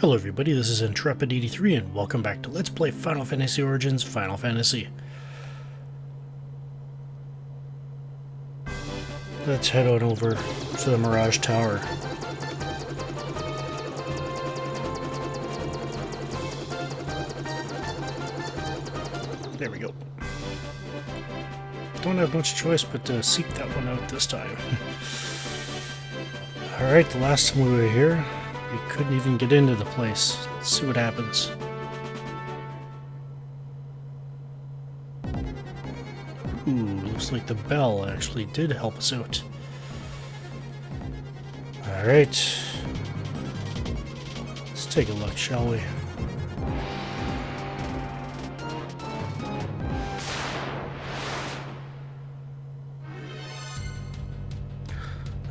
Hello everybody, this is Intrepid83 and welcome back to Let's Play Final Fantasy Origins Final Fantasy. Let's head on over to the Mirage Tower. There we go. Don't have much choice but to seek that one out this time. Alright, the last time we were here, we couldn't even get into the place. Let's see what happens. Ooh, looks like the bell actually did help us out. Alright. Let's take a look, shall we?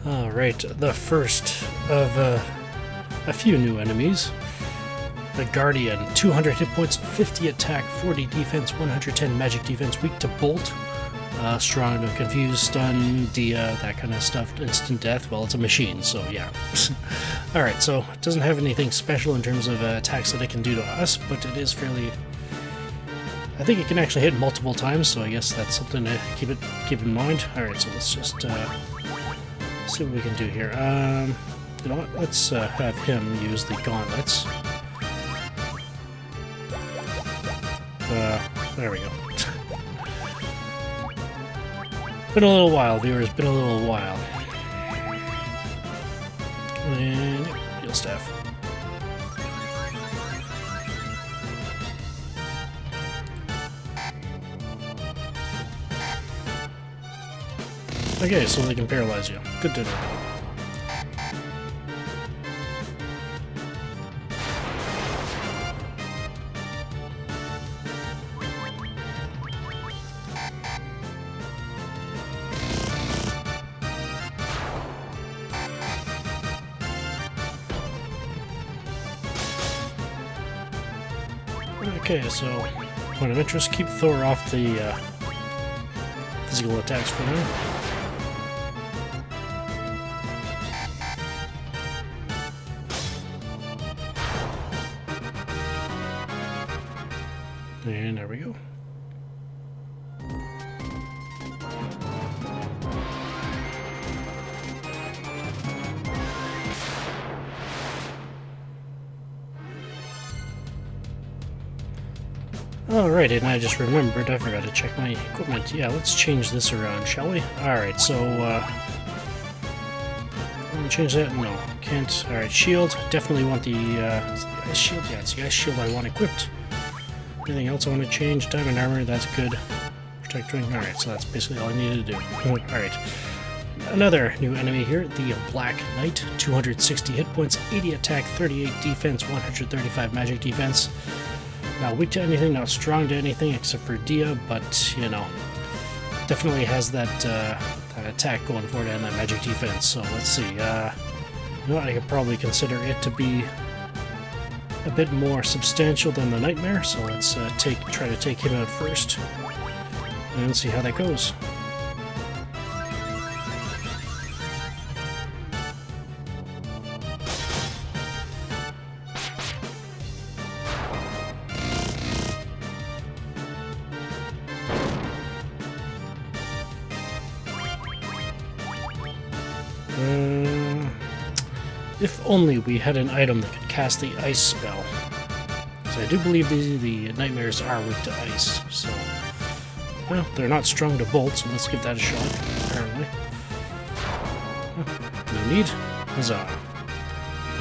Alright, the first of a few new enemies. The Guardian, 200 hit points, 50 attack, 40 defense, 110 magic defense, weak to bolt, strong to confuse, stun, dia, that kind of stuff, instant death. Well, it's a machine, so yeah. Alright, so it doesn't have anything special in terms of attacks that it can do to us, but it is fairly... I think it can actually hit multiple times, so I guess that's something to keep in mind. Alright, so let's just see what we can do here. You know what? Let's have him use the gauntlets. There we go. Been a little while, viewers. Been a little while. And heal staff. Okay, so they can paralyze you. Good to know. Okay, so point of interest, keep Thor off the physical attacks for now. And there we go. Alright, and I just remembered, I forgot to check my equipment. Yeah, let's change this around, shall we? Alright, so, want to change that? No, can't. Alright, shield. Definitely want the ice shield. Yeah, it's the ice shield I want equipped. Anything else I want to change? Diamond armor, that's good. Protect ring. Alright, so that's basically all I needed to do. Alright. Another new enemy here, the Black Knight. 260 hit points, 80 attack, 38 defense, 135 magic defense. Not weak to anything, not strong to anything except for dia, but, you know, definitely has that, that attack going for it and that magic defense. So let's see. You know what, I could probably consider it to be a bit more substantial than the Nightmare, so let's try to take him out first and see how that goes. If only we had an item that could cast the ice spell. So I do believe the nightmares are weak to ice, so... Well, they're not strong to bolt, so let's give that a shot, apparently. No need. Huzzah.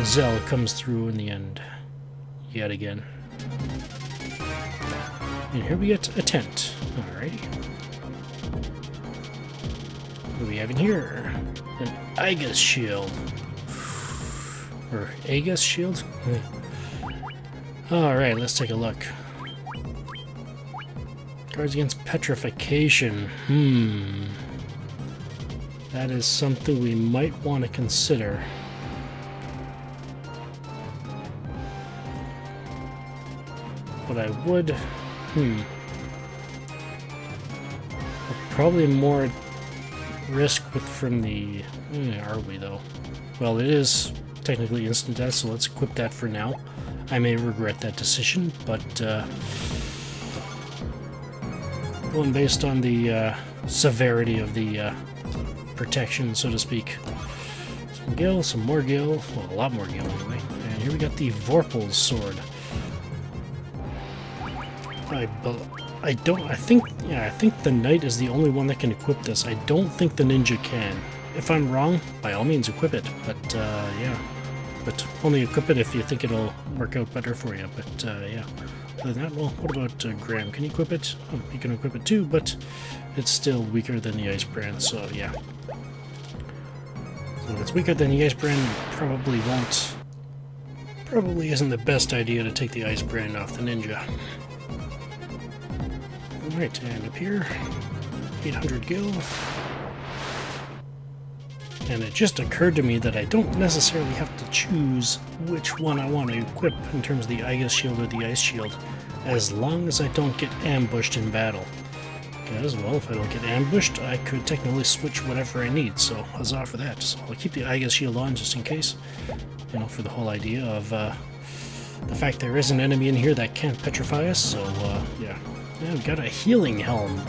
Zell comes through in the end. Yet again. And here we get a tent. Alrighty. What do we have in here? An Aegis shield. Or Aegis shield? Alright, let's take a look. Guards against petrification. That is something we might want to consider. But I would... Probably more risk with from the... Where are we, though? Well, it is technically instant death, so let's equip that for now. I may regret that decision, but going based on the severity of the protection, so to speak. Some gil, some more gil, well, a lot more gil anyway. And here we got the Vorpal's sword. I think the knight is the only one that can equip this. I don't think the ninja can. If I'm wrong, by all means equip it, but yeah. But only equip it if you think it'll work out better for you, but yeah. Other than that, well, what about Graham? Can he equip it? Oh, he can equip it too, but it's still weaker than the Ice Brand, so yeah. So if it's weaker than the Ice Brand, probably won't. Probably isn't the best idea to take the Ice Brand off the ninja. Alright, and up here, 800 gil. And it just occurred to me that I don't necessarily have to choose which one I want to equip in terms of the Aegis Shield or the Ice Shield, as long as I don't get ambushed in battle. Because, well, if I don't get ambushed, I could technically switch whatever I need, so huzzah for that. So I'll keep the Aegis Shield on just in case, you know, for the whole idea of the fact there is an enemy in here that can't petrify us, so yeah. Yeah, we've got a healing helm.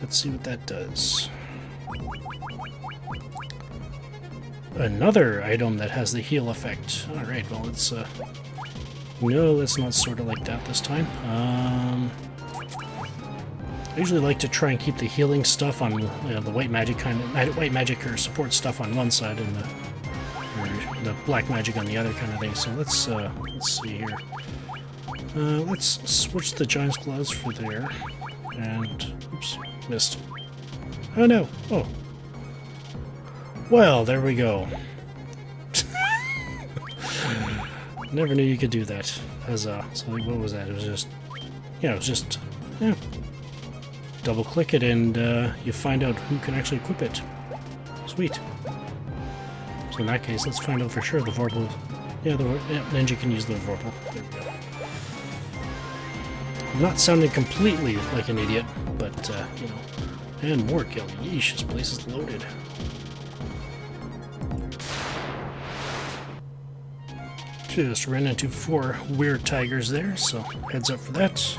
Let's see what that does. Another item that has the heal effect. Alright, well, let's no, let's not sort it like that this time. I usually like to try and keep the healing stuff on the white magic white magic or support stuff on one side and the black magic on the other kind of thing. So let's see here. Let's switch the Giant's Gloves for there. And oops, missed. Oh no! Oh. Well, there we go. Never knew you could do that. Huzzah. So what was that? It was just, yeah, it was just, yeah. Double click it and you find out who can actually equip it. Sweet. So in that case, let's find out for sure the Vorpal. Yeah, Ninja can use the Vorpal. There we go. I'm not sounding completely like an idiot, but, you know. And more kill. Yeesh, this place is loaded. Just ran into 4 weird tigers there, so heads up for that.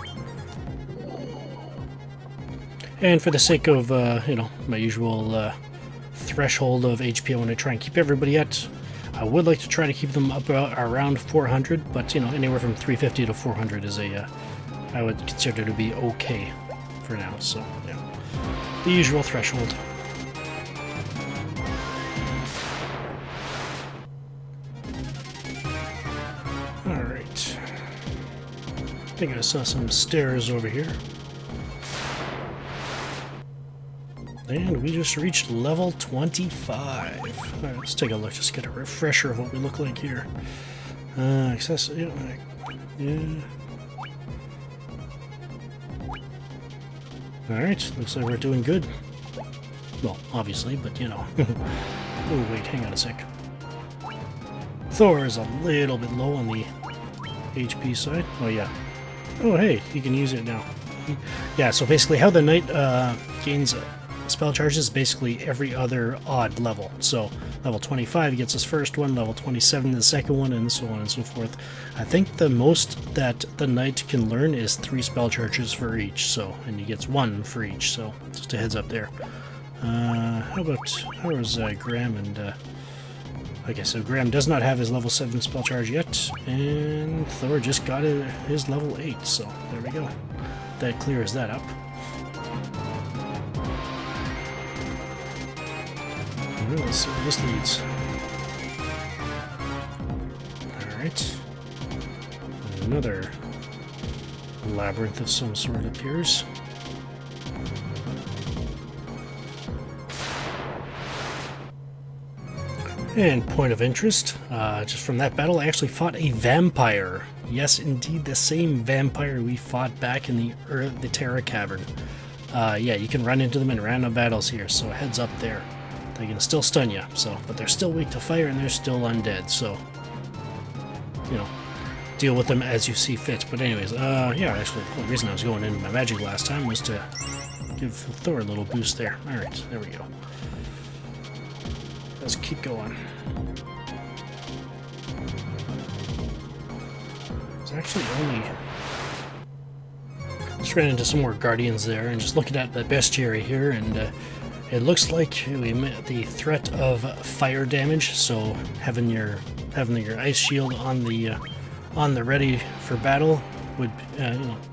And for the sake of, you know, my usual threshold of HP I want to try and keep everybody at, I would like to try to keep them up around 400, but, you know, anywhere from 350 to 400 is I would consider to be okay for now, so, yeah. The usual threshold. Alright. I think I saw some stairs over here. And we just reached level 25. Alright, let's take a look, just get a refresher of what we look like here. Access, yeah. Alright, looks like we're doing good. Well, obviously, but you know. Oh, wait, hang on a sec. Thor is a little bit low on the HP side. Oh, yeah. Oh, hey, you can use it now. Yeah, so basically how the knight gains spell charges is basically every other odd level. So level 25 gets his first one, level 27 the second one, and so on and so forth. I think the most that the knight can learn is 3 spell charges for each, so, and he gets 1 for each, so just a heads up there. How is Graham and okay, so Graham does not have his level 7 spell charge yet, and Thor just got his level 8, so there we go. That clears that up. Alright, let's see where this leads. Alright. Another labyrinth of some sort appears. And point of interest, just from that battle, I actually fought a vampire. Yes, indeed, the same vampire we fought back in the Terra Cavern. Yeah, you can run into them in random battles here, so heads up there. They can still stun you, so, but they're still weak to fire and they're still undead, so, you know, deal with them as you see fit. But anyways, yeah, actually, the whole reason I was going into my magic last time was to give Thor a little boost there. Alright, there we go. Let's keep going. It's actually only... Just ran into some more guardians there, and just looking at the bestiary here, and it looks like we met the threat of fire damage. So having your ice shield on the ready for battle would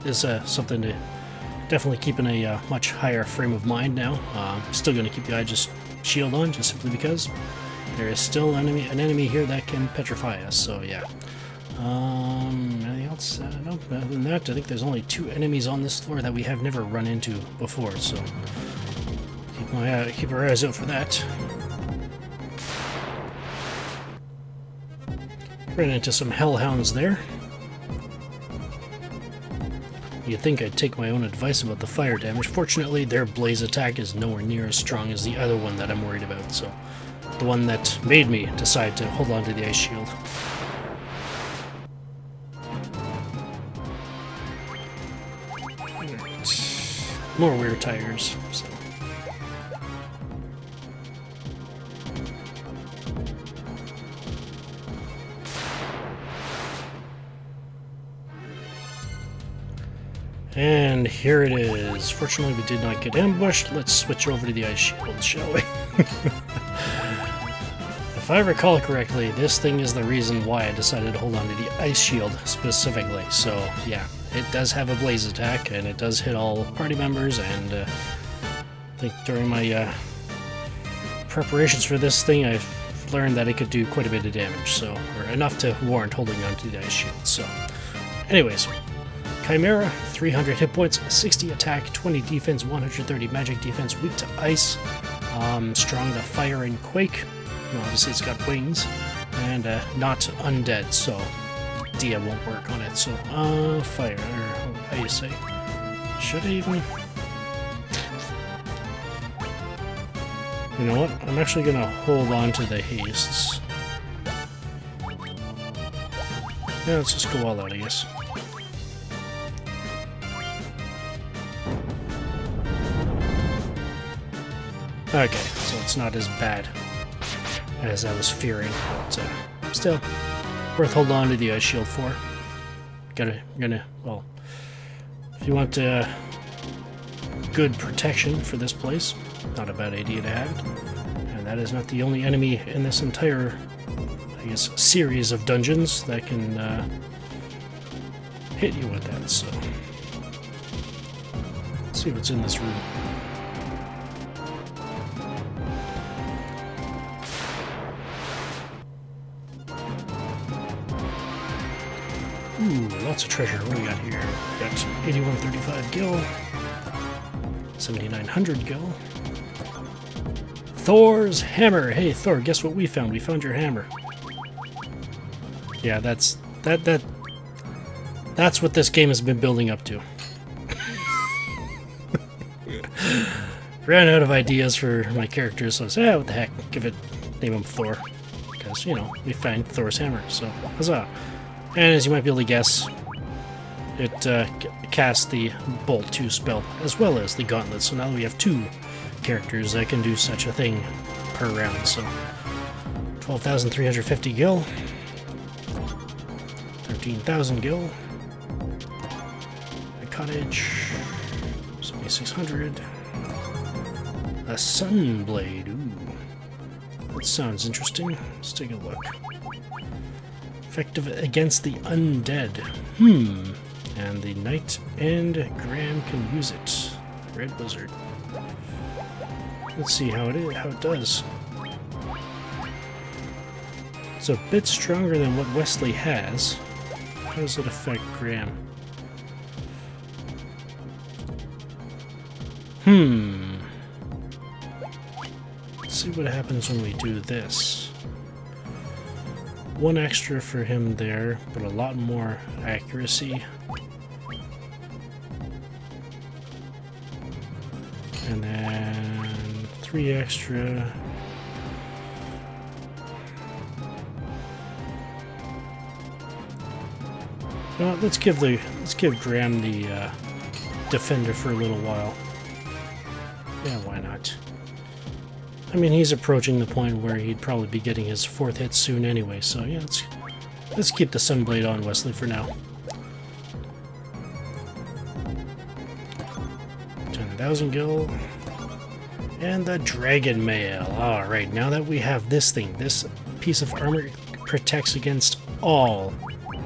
is something to definitely keep in a much higher frame of mind now. Still going to keep the ice shield on just simply because there is still an enemy here that can petrify us. So yeah. Anything else? No, other than that, I think there's only 2 enemies on this floor that we have never run into before, so keep our eyes out for that. Ran into some hellhounds there. You'd think I'd take my own advice about the fire damage. Fortunately, their blaze attack is nowhere near as strong as the other one that I'm worried about, so the one that made me decide to hold on to the ice shield. More weird tigers, so. And here it is. Fortunately, we did not get ambushed. Let's switch over to the ice shield, shall we? If I recall correctly, this thing is the reason why I decided to hold on to the ice shield specifically. So, yeah, it does have a blaze attack, and it does hit all party members, and I think during my preparations for this thing, I've learned that it could do quite a bit of damage, so, or enough to warrant holding on to the ice shield. So, anyways, Chimera, 300 hit points, 60 attack, 20 defense, 130 magic defense, weak to ice, strong to fire and quake. Obviously it's got wings, and not undead, so Dia won't work on it. So, fire, or how do you say? Should I even? You know what? I'm actually gonna hold on to the hastes. Yeah, let's just go all out, I guess. Okay, so it's not as bad as I was fearing, but still worth holding on to the ice shield for. Well, if you want good protection for this place, not a bad idea to have. And that is not the only enemy in this entire, I guess, series of dungeons that can hit you with that. So let's see what's in this room. Ooh, lots of treasure. What do we got here? We got 8135 gil, 7900 gil. Thors Hammer. Hey Thor, guess what we found? We found your hammer. Yeah, that's what this game has been building up to. Ran out of ideas for my characters, so I said, what the heck? Name him Thor, because you know we found Thor's hammer. So huzzah! And as you might be able to guess, it casts the Bolt 2 spell as well as the Gauntlet. So now we have 2 characters that can do such a thing per round. So 12,350 gil, 13,000 gil, a cottage, 7,600, a Sunblade. Ooh, that sounds interesting. Let's take a look. Effective against the undead. And the Knight and Graham can use it. Red Wizard. Let's see how it does. It's a bit stronger than what Wesley has. How does it affect Graham? Let's see what happens when we do this. 1 extra for him there, but a lot more accuracy. And then 3 extra. Well, let's give Graham the defender for a little while. Yeah, why not? I mean, he's approaching the point where he'd probably be getting his 4th hit soon anyway, so yeah, let's keep the Sunblade on Wesley for now. 1,000 gil. And the dragon mail. Alright, now that we have this thing, this piece of armor protects against all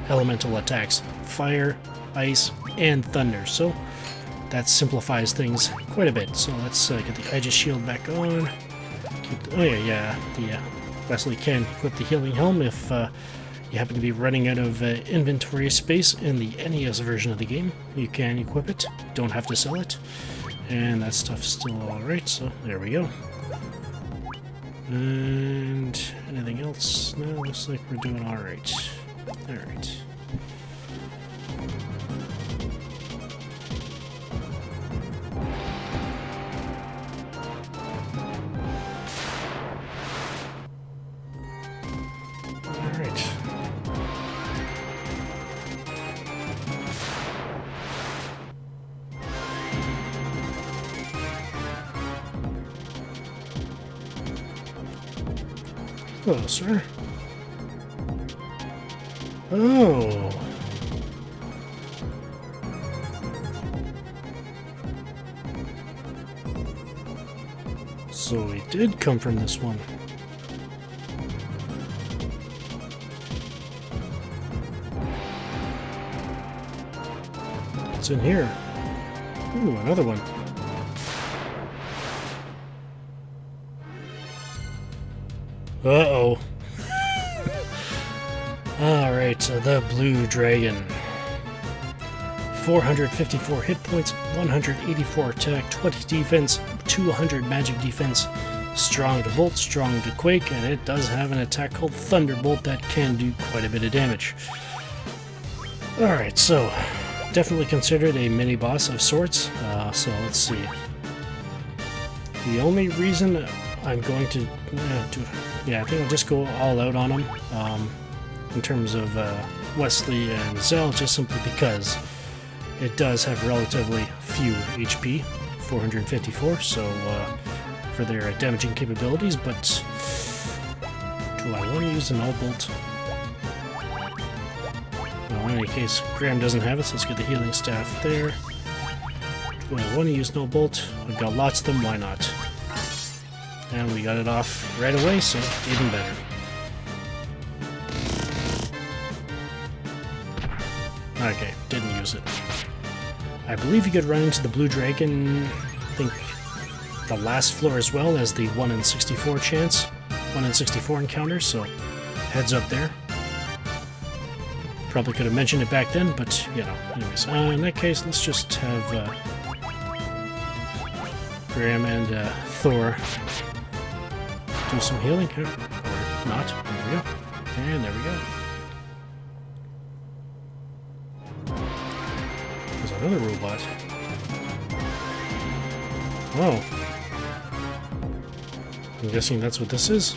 elemental attacks. Fire, ice, and thunder. So that simplifies things quite a bit. So let's get the Aegis shield back on. Wesley can equip the healing helm if you happen to be running out of inventory space in the NES version of the game. You can equip it, don't have to sell it. And that stuff's still alright, so there we go. And anything else? No, looks like we're doing alright. Alright. Hello, sir. Oh. So he did come from this one. What's in here? Ooh, another one. Uh-oh. Alright, so the Blue Dragon. 454 hit points, 184 attack, 20 defense, 200 magic defense, strong to bolt, strong to quake, and it does have an attack called Thunderbolt that can do quite a bit of damage. Alright, so definitely considered a mini-boss of sorts. So let's see. The only reason I'm going to I think I'll just go all out on him in terms of Wesley and Zell, just simply because it does have relatively few HP, 454, so for their damaging capabilities, but do I want to use an all-bolt? Well, in any case, Graham doesn't have it, so let's get the healing staff there. Do I want to use no bolt? I've got lots of them, why not? And we got it off right away, so even better. Okay, didn't use it. I believe you could run into the Blue Dragon, I think, the last floor as well as the 1 in 64 chance. 1 in 64 encounter, so heads up there. Probably could have mentioned it back then, but, you know, anyways. In that case, let's just have Graham and Thor do some healing, or not. There we go. And there we go. There's another robot. Oh. I'm guessing that's what this is.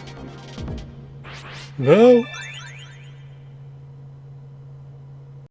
No!